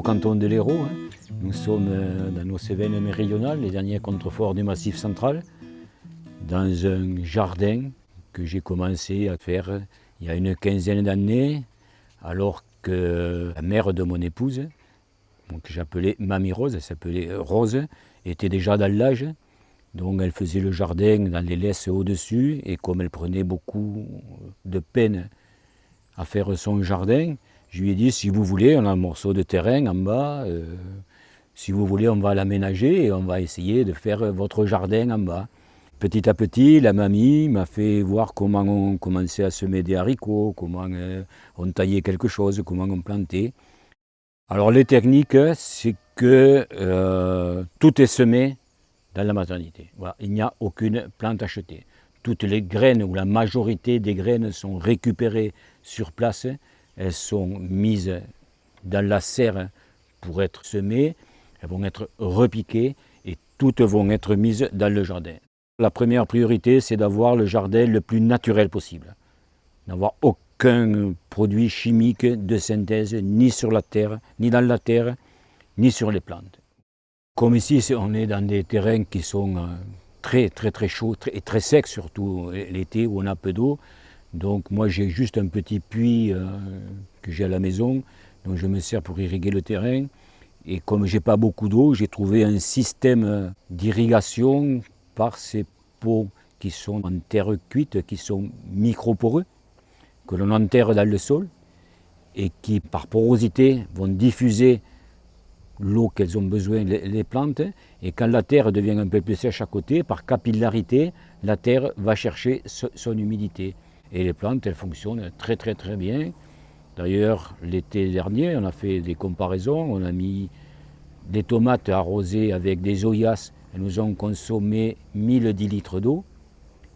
canton de l'Hérault. Nous sommes dans nos Cévennes méridionales, les derniers contreforts du Massif central, dans un jardin que j'ai commencé à faire il y a une quinzaine d'années, alors que la mère de mon épouse, que j'appelais Mamie Rose, elle s'appelait Rose, était déjà dans l'âge. Donc elle faisait le jardin dans les laisses au-dessus, et comme elle prenait beaucoup de peine à faire son jardin, je lui ai dit, si vous voulez, on a un morceau de terrain en bas, si vous voulez, on va l'aménager et on va essayer de faire votre jardin en bas. Petit à petit, la mamie m'a fait voir comment on commençait à semer des haricots, comment on taillait quelque chose, comment on plantait. Alors les techniques, c'est que tout est semé dans la maternité. Voilà, il n'y a aucune plante achetée. Toutes les graines, ou la majorité des graines, sont récupérées sur place. Elles sont mises dans la serre pour être semées. Elles vont être repiquées et toutes vont être mises dans le jardin. La première priorité, c'est d'avoir le jardin le plus naturel possible. D'avoir aucun produit chimique de synthèse, ni sur la terre, ni dans la terre, ni sur les plantes. Comme ici, on est dans des terrains qui sont très chauds et très secs, surtout l'été où on a peu d'eau. Donc moi j'ai juste un petit puits que j'ai à la maison, dont je me sers pour irriguer le terrain. Et comme j'ai pas beaucoup d'eau, j'ai trouvé un système d'irrigation par ces pots qui sont en terre cuite, qui sont microporeux, que l'on enterre dans le sol et qui par porosité vont diffuser l'eau qu'elles ont besoin, les plantes, et quand la terre devient un peu plus sèche à côté, par capillarité, la terre va chercher son humidité. Et les plantes, elles fonctionnent très bien. D'ailleurs, l'été dernier, on a fait des comparaisons, on a mis des tomates arrosées avec des zoyas, elles nous ont consommé 1010 litres d'eau.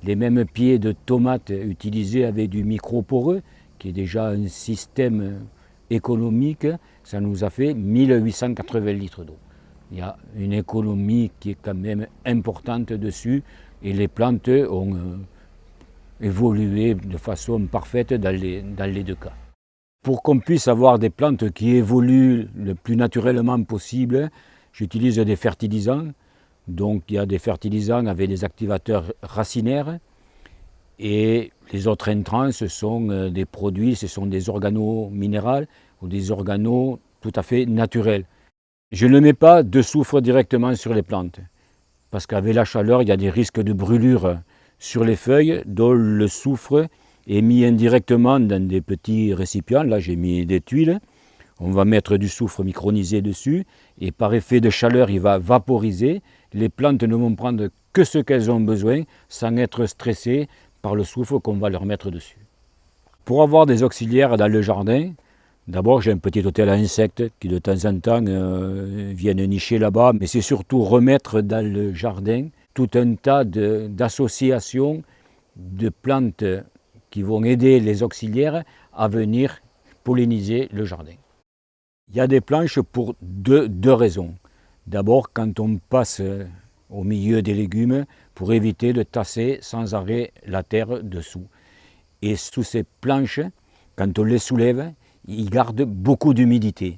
Les mêmes pieds de tomates utilisés avec du microporeux, qui est déjà un système économique, ça nous a fait 1880 litres d'eau. Il y a une économie qui est quand même importante dessus, et les plantes ont évolué de façon parfaite dans les deux cas. Pour qu'on puisse avoir des plantes qui évoluent le plus naturellement possible, j'utilise des fertilisants. Donc il y a des fertilisants avec des activateurs racinaires, et les autres intrants, ce sont des produits, ce sont des organominérales ou des organos tout à fait naturels. Je ne mets pas de soufre directement sur les plantes, parce qu'avec la chaleur, il y a des risques de brûlure sur les feuilles, dont le soufre est mis indirectement dans des petits récipients. Là, j'ai mis des tuiles. On va mettre du soufre micronisé dessus, et par effet de chaleur, il va vaporiser. Les plantes ne vont prendre que ce qu'elles ont besoin, sans être stressées par le soufre qu'on va leur mettre dessus. Pour avoir des auxiliaires dans le jardin, d'abord j'ai un petit hôtel à insectes qui de temps en temps viennent nicher là-bas, mais c'est surtout remettre dans le jardin tout un tas d'associations de plantes qui vont aider les auxiliaires à venir polliniser le jardin. Il y a des planches pour deux raisons. D'abord, quand on passe au milieu des légumes, pour éviter de tasser sans arrêt la terre dessous. Et sous ces planches, quand on les soulève, ils gardent beaucoup d'humidité.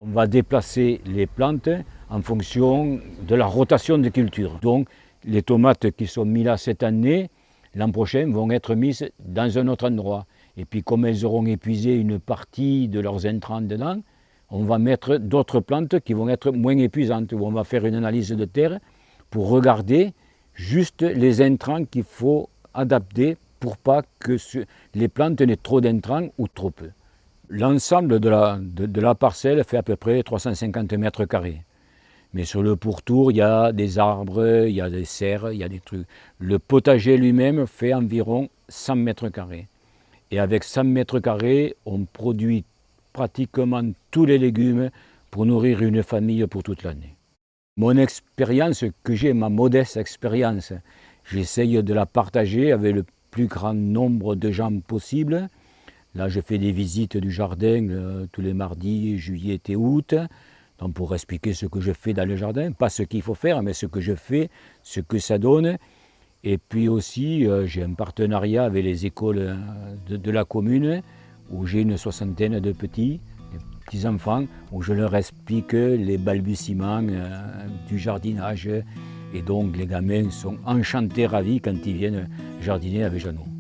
On va déplacer les plantes en fonction de la rotation de culture. Donc, les tomates qui sont mises là cette année, l'an prochain, vont être mises dans un autre endroit. Et puis, comme elles auront épuisé une partie de leurs intrants dedans, on va mettre d'autres plantes qui vont être moins épuisantes, où on va faire une analyse de terre pour regarder juste les intrants qu'il faut adapter pour pas que les plantes n'aient trop d'intrants ou trop peu. L'ensemble de la parcelle fait à peu près 350 mètres carrés. Mais sur le pourtour, il y a des arbres, il y a des serres, il y a des trucs. Le potager lui-même fait environ 100 mètres carrés. Et avec 100 mètres carrés, on produit pratiquement tous les légumes pour nourrir une famille pour toute l'année. Mon expérience que j'ai, ma modeste expérience, j'essaye de la partager avec le plus grand nombre de gens possible. Là, je fais des visites du jardin tous les mardis, juillet et août, donc pour expliquer ce que je fais dans le jardin, pas ce qu'il faut faire, mais ce que je fais, ce que ça donne. Et puis aussi, j'ai un partenariat avec les écoles de la commune, où j'ai une soixantaine de petits petits-enfants où je leur explique les balbutiements du jardinage. Et donc les gamins sont enchantés, ravis quand ils viennent jardiner avec Jeannot.